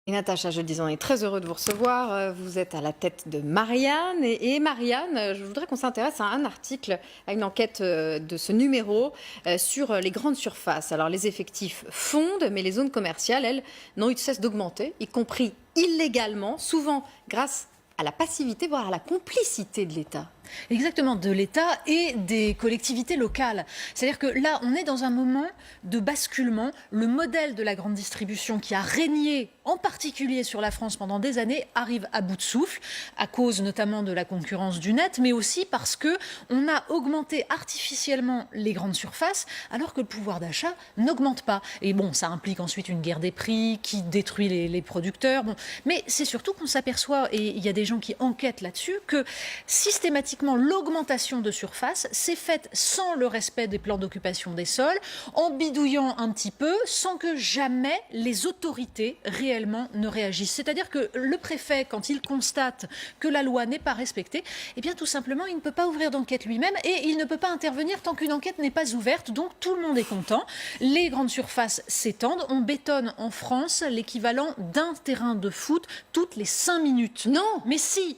Et Natacha, je le disais, on est très heureux de vous recevoir. Vous êtes à la tête de Marianne. Et Marianne, je voudrais qu'on s'intéresse à un article, à une enquête de ce numéro sur les grandes surfaces. Alors les effectifs fondent, mais les zones commerciales, elles, n'ont eu de cesse d'augmenter, y compris illégalement, souvent grâce à la passivité, voire à la complicité de l'État. Exactement, de l'État et des collectivités locales. C'est-à-dire que là, on est dans un moment de basculement. Le modèle de la grande distribution qui a régné, en particulier sur la France pendant des années, arrive à bout de souffle, à cause notamment de la concurrence du net, mais aussi parce qu'on a augmenté artificiellement les grandes surfaces, alors que le pouvoir d'achat n'augmente pas. Et bon, ça implique ensuite une guerre des prix qui détruit les producteurs. Bon. Mais c'est surtout qu'on s'aperçoit, et il y a des gens qui enquêtent là-dessus, que systématiquement, l'augmentation de surface s'est faite sans le respect des plans d'occupation des sols, en bidouillant un petit peu, sans que jamais les autorités réellement ne réagissent. C'est-à-dire que le préfet, quand il constate que la loi n'est pas respectée, eh bien tout simplement, il ne peut pas ouvrir d'enquête lui-même et il ne peut pas intervenir tant qu'une enquête n'est pas ouverte. Donc tout le monde est content. Les grandes surfaces s'étendent. On bétonne en France l'équivalent d'un terrain de foot toutes les 5 minutes. Non, mais si,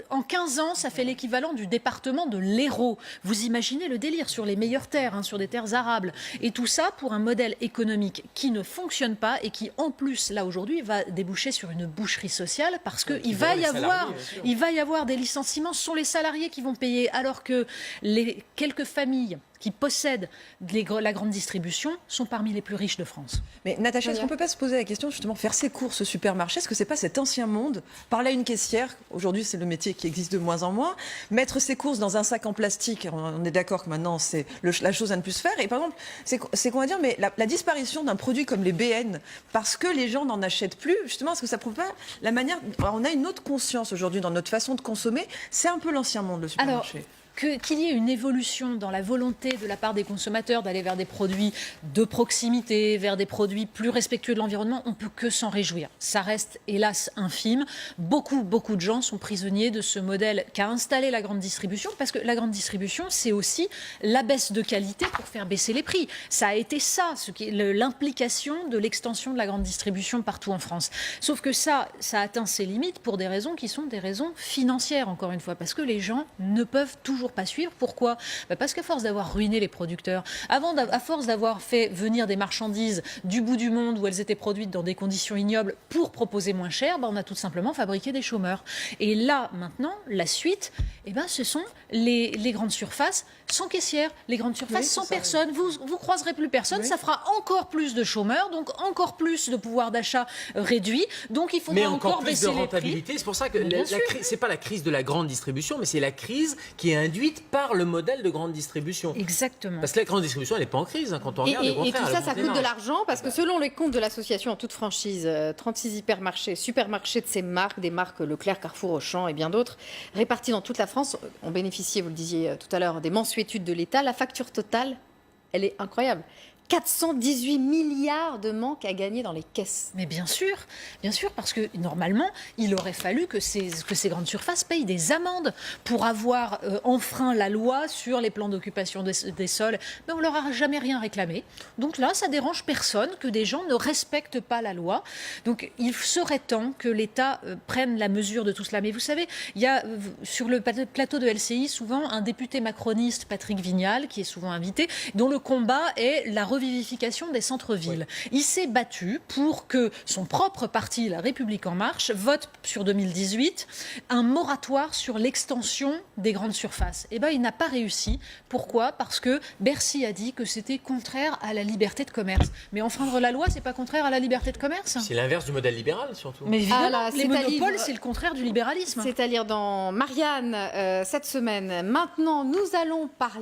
en 15 ans, ça fait l'équivalent du département de l'Hérault. Vous imaginez le délire sur les meilleures terres, sur des terres arables. Et tout ça pour un modèle économique qui ne fonctionne pas et qui, en plus, là aujourd'hui, va déboucher sur une boucherie sociale parce qu'il va y avoir des licenciements. Ce sont les salariés qui vont payer, alors que les quelques familles qui possèdent la grande distribution sont parmi les plus riches de France. Mais Natacha, est-ce qu'on ne peut pas se poser la question, justement, faire ses courses au supermarché? Est-ce que ce n'est pas cet ancien monde, parler à une caissière, aujourd'hui c'est le métier qui existe de moins en moins, mettre ses courses dans un sac en plastique, on est d'accord que maintenant c'est la chose à ne plus se faire, et par exemple, c'est qu'on va dire, mais la disparition d'un produit comme les BN, parce que les gens n'en achètent plus, justement, est-ce que ça prouve pas la manière, on a une autre conscience aujourd'hui dans notre façon de consommer, c'est un peu l'ancien monde, le supermarché. Alors, qu'il y ait une évolution dans la volonté de la part des consommateurs d'aller vers des produits de proximité, vers des produits plus respectueux de l'environnement, on ne peut que s'en réjouir. Ça reste, hélas, infime. Beaucoup de gens sont prisonniers de ce modèle qu'a installé la grande distribution, parce que la grande distribution, c'est aussi la baisse de qualité pour faire baisser les prix. Ça a été ça, l'implication de l'extension de la grande distribution partout en France. Sauf que ça atteint ses limites pour des raisons qui sont des raisons financières, encore une fois, parce que les gens ne peuvent toujours pas suivre. Pourquoi? Parce qu'à force d'avoir ruiné les producteurs, à force d'avoir fait venir des marchandises du bout du monde où elles étaient produites dans des conditions ignobles pour proposer moins cher, on a tout simplement fabriqué des chômeurs. Et là, maintenant, la suite, ce sont les grandes surfaces sans caissière, les grandes surfaces sans personne. Vous croiserez plus personne, ça fera encore plus de chômeurs, donc encore plus de pouvoir d'achat réduit. Donc il faudra encore baisser les prix. Mais encore plus de rentabilité. C'est pour ça que c'est pas la crise de la grande distribution, mais c'est la crise qui est induite par le modèle de grande distribution. Exactement. Parce que la grande distribution, elle n'est pas en crise quand on regarde. Et tout ça, ça coûte de l'argent parce que selon les comptes de l'association en toute franchise, 36 hypermarchés, supermarchés de ces marques, des marques Leclerc, Carrefour, Auchan et bien d'autres, répartis dans toute la France, ont bénéficié, vous le disiez tout à l'heure, des mensuétudes de l'État. La facture totale, elle est incroyable. 418 milliards de manque à gagner dans les caisses. Mais bien sûr, parce que normalement, il aurait fallu que ces grandes surfaces payent des amendes pour avoir enfreint la loi sur les plans d'occupation des sols. Mais on leur a jamais rien réclamé. Donc là, ça dérange personne que des gens ne respectent pas la loi. Donc il serait temps que l'État prenne la mesure de tout cela. Mais vous savez, il y a sur le plateau de LCI souvent un député macroniste, Patrick Vignal, qui est souvent invité, dont le combat est la revivification des centres-villes. Oui. Il s'est battu pour que son propre parti, La République En Marche, vote sur 2018 un moratoire sur l'extension des grandes surfaces. Il n'a pas réussi. Pourquoi? Parce que Bercy a dit que c'était contraire à la liberté de commerce. Mais enfreindre la loi, c'est pas contraire à la liberté de commerce? C'est l'inverse du modèle libéral, surtout. Mais évidemment, les monopoles, c'est le contraire du libéralisme. C'est à lire dans Marianne cette semaine. Maintenant, nous allons parler